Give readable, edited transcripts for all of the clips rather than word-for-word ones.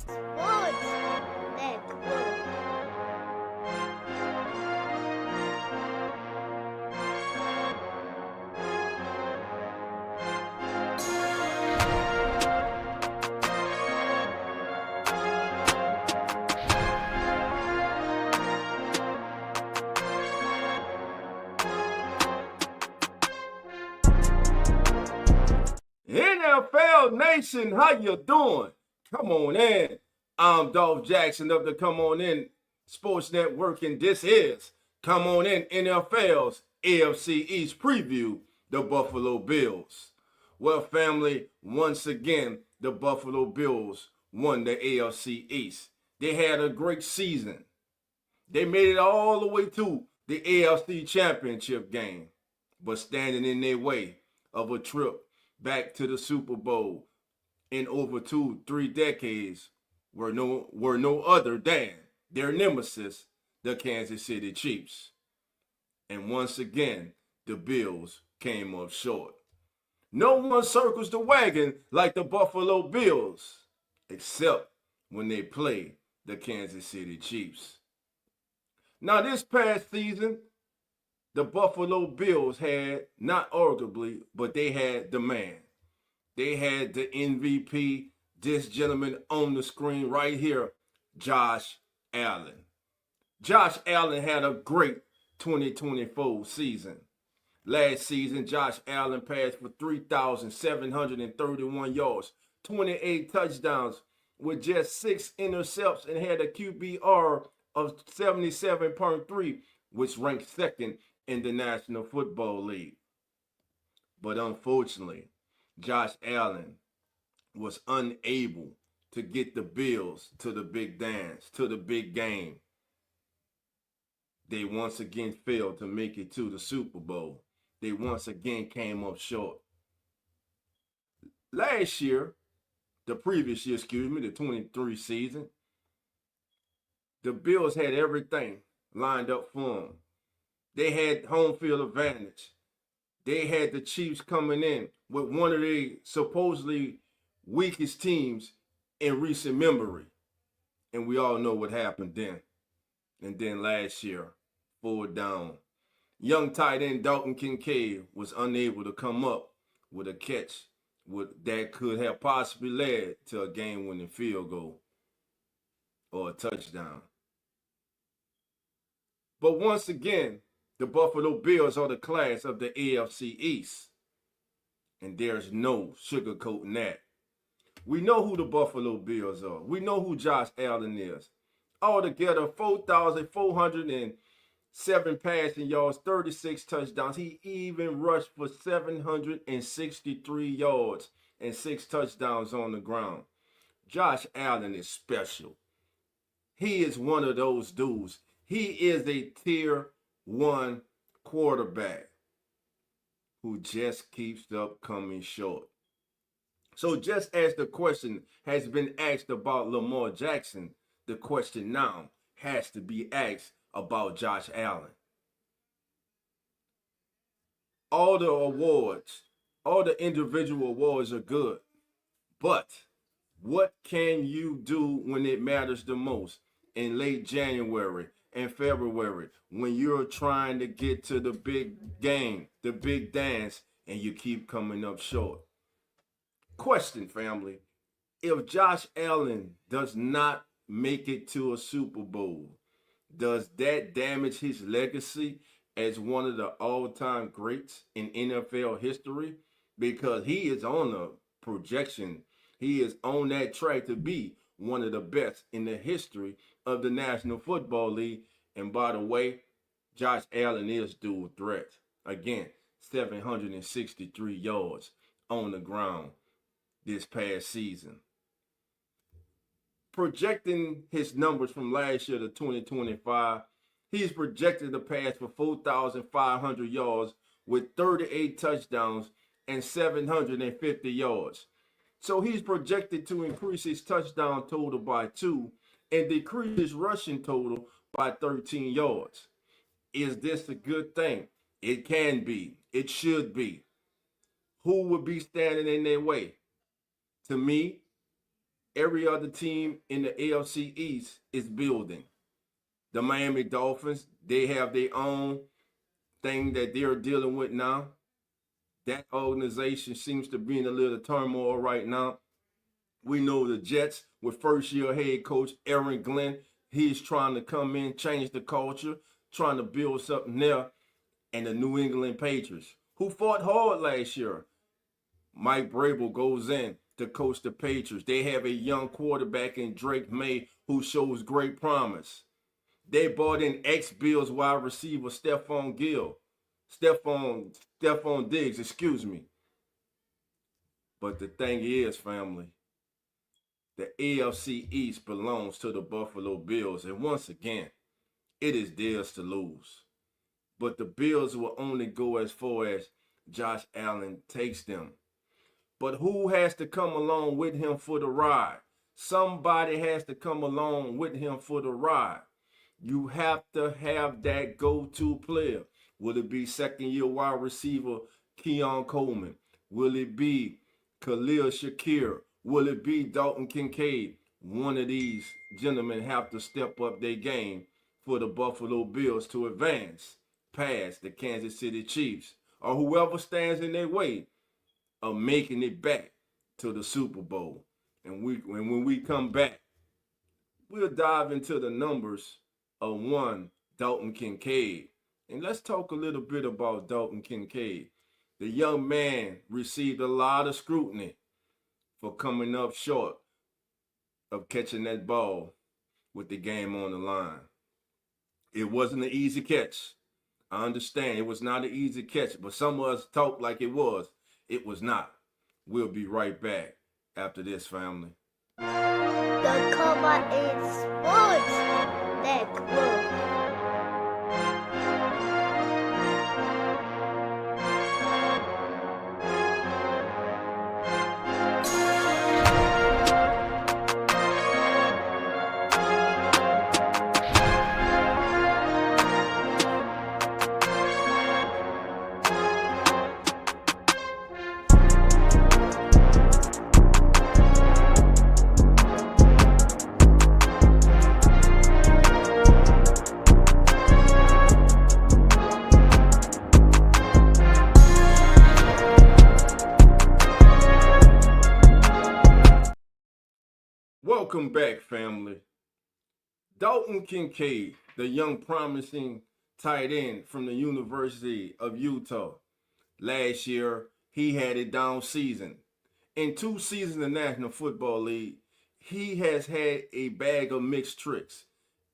Sports Network. NFL Nation, how you doing? Come on in. I'm Dolph Jackson of the Come On In Sports Network, and this is Come On In NFL's AFC East preview, the Buffalo Bills. Well, family, once again, the Buffalo Bills won the AFC East. They had a great season. They made it all the way to the AFC Championship game, but standing in their way of a trip back to the Super Bowl in over 3 decades were no other than their nemesis, the Kansas City Chiefs. And once again, the Bills came up short. No one circles the wagon like the Buffalo Bills, except when they play the Kansas City Chiefs. Now, this past season, the Buffalo Bills had, not arguably, but they had the man. They had the MVP, this gentleman on the screen right here, Josh Allen. Josh Allen had a great 2024 season. Last season, Josh Allen passed for 3,731 yards, 28 touchdowns with just 6 intercepts, and had a QBR of 77.3, which ranked second in the National Football League. But unfortunately, Josh Allen was unable to get the Bills to the big dance, to the big game. They once again failed to make it to the Super Bowl. They once again came up short. Last year, the previous year, the 23 season, the Bills had everything lined up for them. They had home field advantage. They had the Chiefs coming in with one of the supposedly weakest teams in recent memory. And we all know what happened then. And then last year, 4 down. Young tight end Dalton Kincaid was unable to come up with a catch that could have possibly led to a game-winning field goal or a touchdown. But once again, the Buffalo Bills are the class of the AFC East. And there's no sugarcoating that. We know who the Buffalo Bills are. We know who Josh Allen is. Altogether, 4,407 passing yards, 36 touchdowns. He even rushed for 763 yards and 6 touchdowns on the ground. Josh Allen is special. He is one of those dudes. He is a tier 1 quarterback who just keeps up coming short. So just as the question has been asked about Lamar Jackson, the question now has to be asked about Josh Allen. All the awards, all the individual awards are good, but what can you do when it matters the most in late January and February when you're trying to get to the big game, the big dance, and you keep coming up short? Question, family. If Josh Allen does not make it to a Super Bowl, does that damage his legacy as one of the all-time greats in NFL history? Because he is on the projection. He is on that track to be one of the best in the history of the National Football League. And by the way, Josh Allen is dual threat. Again, 763 yards on the ground this past season. Projecting his numbers from last year to 2025, he's projected to pass for 4,500 yards with 38 touchdowns and 750 yards. So he's projected to increase his touchdown total by 2 and decrease his rushing total by 13 yards. Is this a good thing? It can be. It should be. Who would be standing in their way? To me, Every other team in the AFC East is building. The Miami Dolphins, they have their own thing that they're dealing with now. That organization seems to be in a little turmoil right now. We know the Jets with first-year head coach Aaron Glenn. He's trying to come in, change the culture, trying to build something there. And the New England Patriots, who fought hard last year. Mike Vrabel goes in to coach the Patriots. They have a young quarterback in Drake May who shows great promise. They brought in ex-Bills wide receiver Stephon Diggs, excuse me. But the thing is, family, the AFC East belongs to the Buffalo Bills. And once again, it is theirs to lose. But the Bills will only go as far as Josh Allen takes them. But who has to come along with him for the ride? Somebody has to come along with him for the ride. You have to have that go-to player. Will it be second-year wide receiver Keon Coleman? Will it be Khalil Shakir? Will it be Dalton Kincaid? One of these gentlemen have to step up their game for the Buffalo Bills to advance past the Kansas City Chiefs or whoever stands in their way of making it back to the Super Bowl. And when we come back, we'll dive into the numbers of one Dalton Kincaid. And let's talk a little bit about Dalton Kincaid. The young man received a lot of scrutiny for coming up short of catching that ball with the game on the line. It wasn't an easy catch. I understand it was not an easy catch, but some of us talk like it was. It was not. We'll be right back after this, family. The cover is Sports Network. Welcome back, family. Dalton Kincaid, the young promising tight end from the University of Utah. Last year, he had a down season. In 2 seasons in the National Football League, he has had a bag of mixed tricks.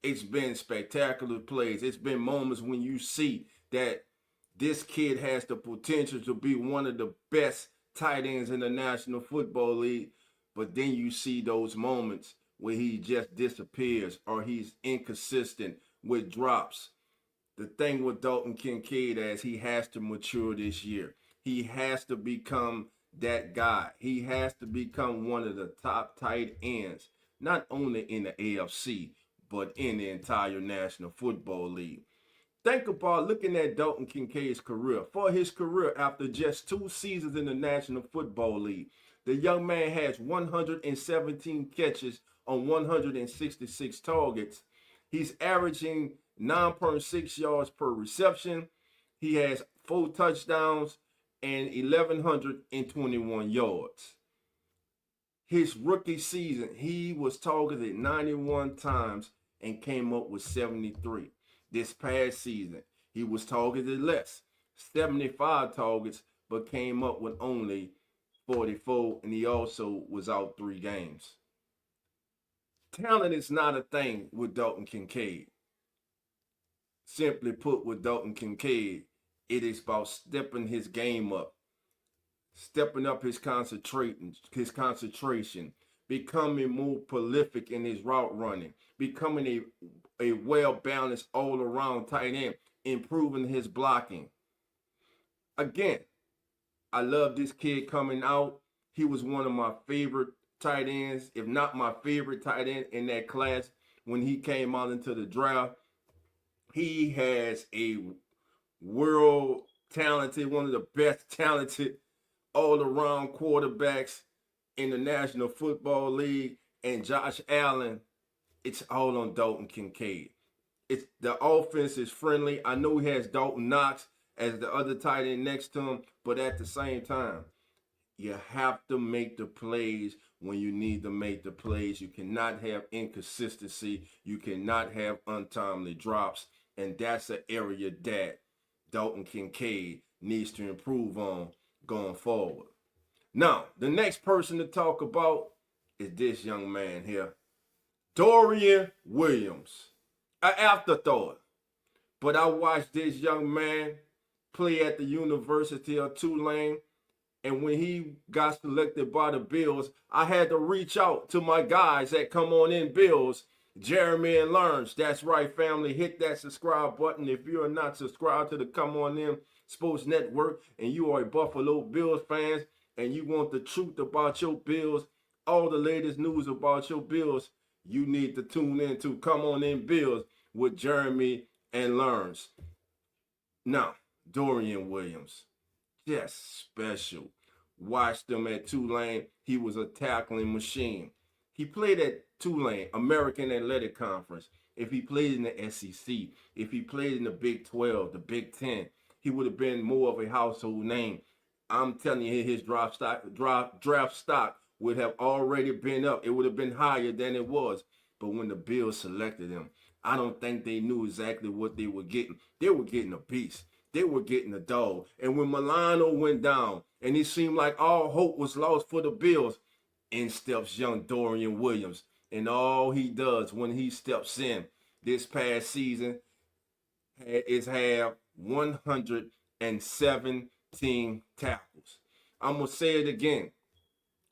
It's been spectacular plays. It's been moments when you see that this kid has the potential to be one of the best tight ends in the National Football League. But then you see those moments where he just disappears or he's inconsistent with drops. The thing with Dalton Kincaid is he has to mature this year. He has to become that guy. He has to become one of the top tight ends, not only in the AFC, but in the entire National Football League. Think about looking at Dalton Kincaid's career. For his career, after just 2 seasons in the National Football League, the young man has 117 catches on 166 targets. He's averaging 9.6 yards per reception. He has 4 touchdowns and 1,121 yards. His rookie season, he was targeted 91 times and came up with 73. This past season, he was targeted less, 75 targets, but came up with only 44, and he also was out 3 games. Talent is not a thing with Dalton Kincaid. Simply put, with Dalton Kincaid, it is about stepping his game up, stepping up his concentration, becoming more prolific in his route running, becoming a well-balanced all-around tight end, improving his blocking. Again, I love this kid coming out. He was one of my favorite tight ends, if not my favorite tight end in that class when he came out into the draft. He has a world talented, one of the best talented all-around quarterbacks in the National Football League. And Josh Allen, it's all on Dalton Kincaid. It's the offense is friendly. I know he has Dalton Knox as the other tight end next to him, but at the same time, you have to make the plays when you need to make the plays. You cannot have inconsistency. You cannot have untimely drops. And that's an area that Dalton Kincaid needs to improve on going forward. Now, the next person to talk about is this young man here, Dorian Williams. An afterthought. But I watched this young man play at the University of Tulane. And when he got selected by the Bills, I had to reach out to my guys that Come On In Bills, Jeremy and Lawrence. That's right, family. Hit that subscribe button if you are not subscribed to the Come On In Sports Network and you are a Buffalo Bills fans and you want the truth about your Bills, all the latest news about your Bills, you need to tune in to Come On In Bills with Jeremy and Lawrence. Now, Dorian Williams, just special. Watched him at Tulane. He was a tackling machine. He played at Tulane, American Athletic Conference. If he played in the SEC, if he played in the Big 12, the Big 10, he would have been more of a household name. I'm telling you, his draft stock would have already been up. It would have been higher than it was. But when the Bills selected him, I don't think they knew exactly what they were getting. They were getting a beast. They were getting a dog. And when Milano went down and it seemed like all hope was lost for the Bills, in steps young Dorian Williams. And all he does when he steps in this past season is have 117 tackles. I'm going to say it again.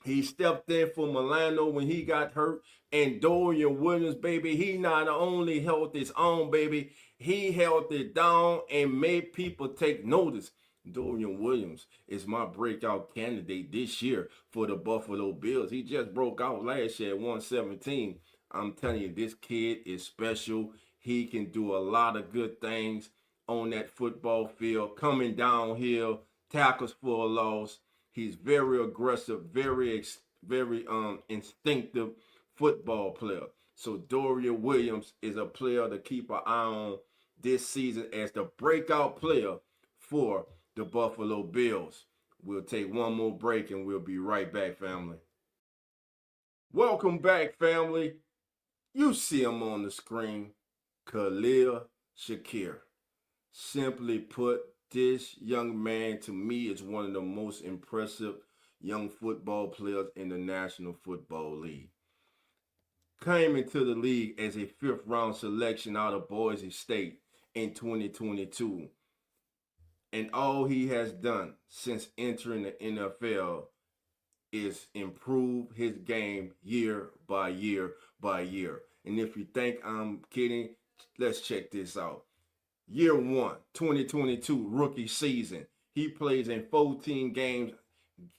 He stepped in for Milano when he got hurt. And Dorian Williams, baby, he not only held his own, baby, he held it down and made people take notice. Dorian Williams is my breakout candidate this year for the Buffalo Bills. He just broke out last year at 117. I'm telling you, this kid is special. He can do a lot of good things on that football field, coming downhill, tackles for a loss. He's very aggressive, very instinctive football player. So Dorian Williams is a player to keep an eye on this season as the breakout player for the Buffalo Bills. We'll take one more break and we'll be right back, family. Welcome back, family. You see him on the screen, Khalil Shakir. Simply put, this young man to me is one of the most impressive young football players in the National Football League. Came into the league as a fifth-round selection out of Boise State in 2022. And all he has done since entering the NFL is improve his game year by year by year. And if you think I'm kidding, let's check this out. Year 1, 2022, rookie season. He plays in 14 games.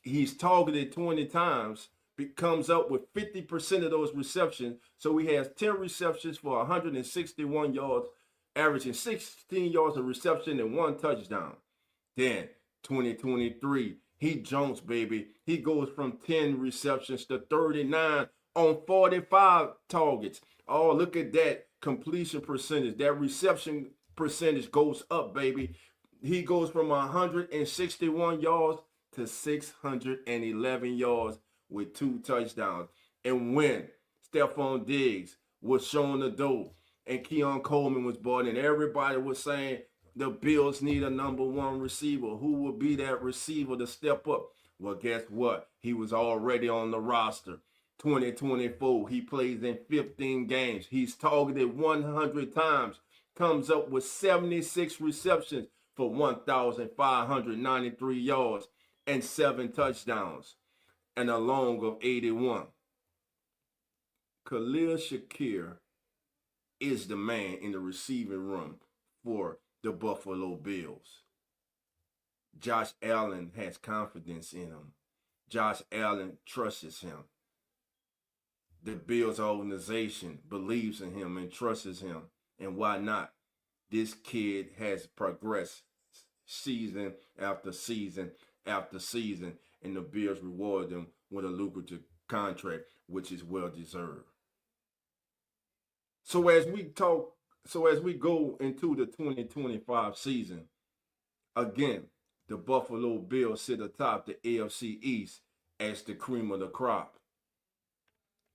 He's targeted 20 times. Comes up with 50% of those receptions. So he has 10 receptions for 161 yards, averaging 16 yards of reception and 1 touchdown. Then 2023, he jumps, baby. He goes from 10 receptions to 39 on 45 targets. Oh, look at that completion percentage. That reception percentage goes up, baby. He goes from 161 yards to 611 yards with 2 touchdowns. And when Stephon Diggs was shown the door and Keon Coleman was brought in, everybody was saying the Bills need a number 1 receiver. Who will be that receiver to step up? Well, guess what? He was already on the roster. 2024, he plays in 15 games. He's targeted 100 times. Comes up with 76 receptions for 1,593 yards and 7 touchdowns and a long of 81. Khalil Shakir is the man in the receiving room for the Buffalo Bills. Josh Allen has confidence in him. Josh Allen trusts him. The Bills organization believes in him and trusts him. And why not? This kid has progressed season after season after season, and the Bills reward them with a lucrative contract, which is well deserved. So as we go into the 2025 season, again, the Buffalo Bills sit atop the AFC East as the cream of the crop.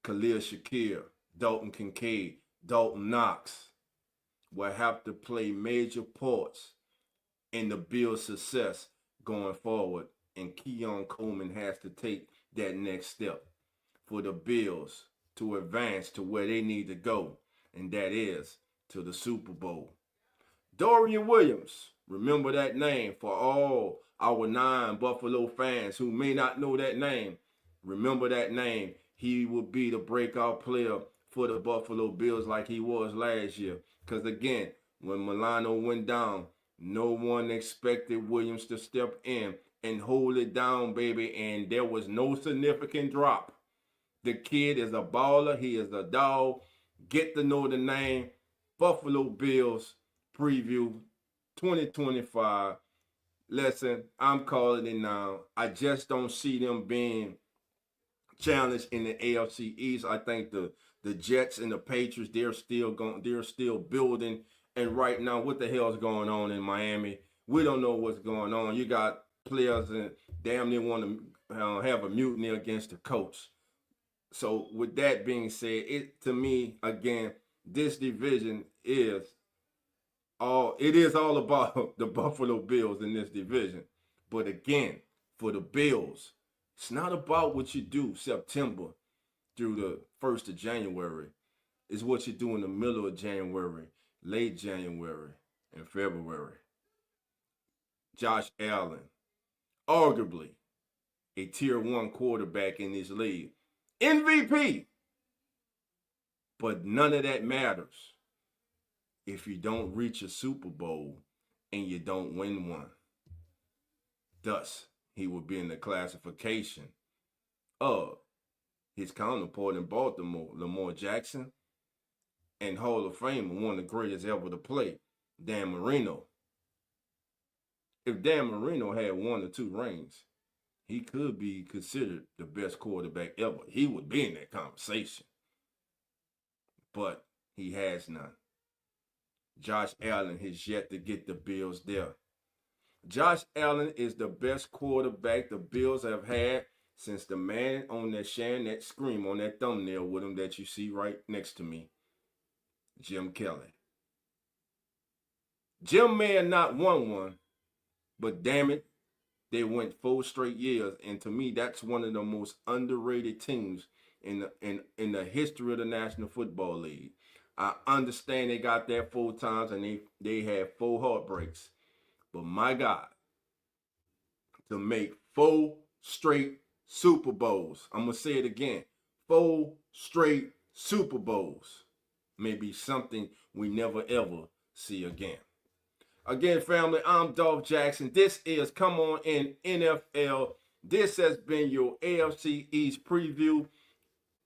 Khalil Shakir, Dalton Kincaid, Dalton Knox will have to play major parts in the Bills' success going forward, and Keon Coleman has to take that next step for the Bills to advance to where they need to go, and that is to the Super Bowl. Dorian Williams, remember that name for all our 9 Buffalo fans who may not know that name. Remember that name. He will be the breakout player for the Buffalo Bills like he was last year. Because again, when Milano went down, no one expected Williams to step in and hold it down, baby, and there was no significant drop. The kid is a baller. He is a dog. Get to know the name. Buffalo Bills preview 2025. Listen, I'm calling it now. I just don't see them being challenged in the AFC East. I think the Jets and the Patriots, they're still building. And right now, what the hell is going on in Miami? We don't know what's going on. You got players that damn near want to have a mutiny against the coach. So with that being said, to me, again, this division is all about the Buffalo Bills in this division. But again, for the Bills, it's not about what you do September through the 1st of January. It's what you do in the middle of January, late January, and February. Josh Allen, arguably a tier 1 quarterback in this league. MVP. But none of that matters if you don't reach a Super Bowl and you don't win one. Thus, he will be in the classification of his counterpart in Baltimore, Lamar Jackson, and Hall of Famer, one of the greatest ever to play, Dan Marino. If Dan Marino had 1 or 2 rings, he could be considered the best quarterback ever. He would be in that conversation. But he has none. Josh Allen has yet to get the Bills there. Josh Allen is the best quarterback the Bills have had since the man on that sharing that scream on that thumbnail with him that you see right next to me, Jim Kelly. Jim may have not won one, but damn it, they went 4 straight years, and to me, that's one of the most underrated teams in the history of the National Football League. I understand they got there 4 times and they had 4 heartbreaks, but my God, to make 4 straight Super Bowls, I'm gonna say it again, 4 straight Super Bowls may be something we never ever see again. Again, family, I'm Dolph Jackson. This is Come On In NFL. This has been your AFC East preview,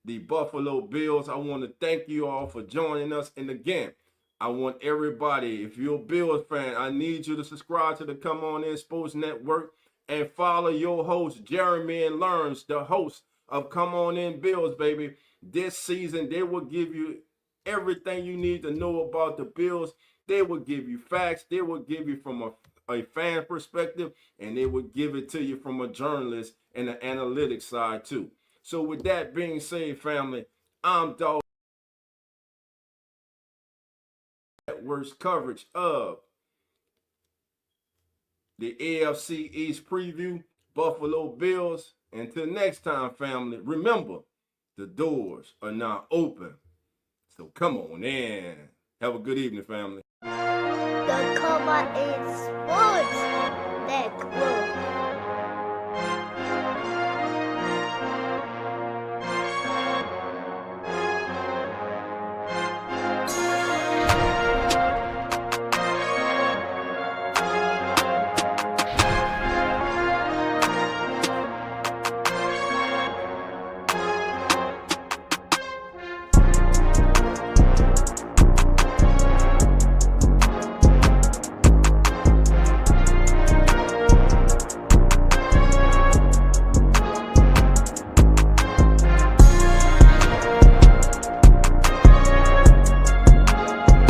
the Buffalo Bills. I want to thank you all for joining us. And again, I want everybody, if you're a Bills fan, I need you to subscribe to the Come On In Sports Network and follow your host, Jeremy and Learns, the host of Come On In Bills, baby. This season, they will give you everything you need to know about the Bills. They will give you facts. They will give you from a fan perspective, and they will give it to you from a journalist and an analytics side too. So with that being said, family, I'm Dolph. Network's coverage of the AFC East preview, Buffalo Bills. Until next time, family, remember, the doors are now open. So come on in. Have a good evening, family. The Come On In Sports.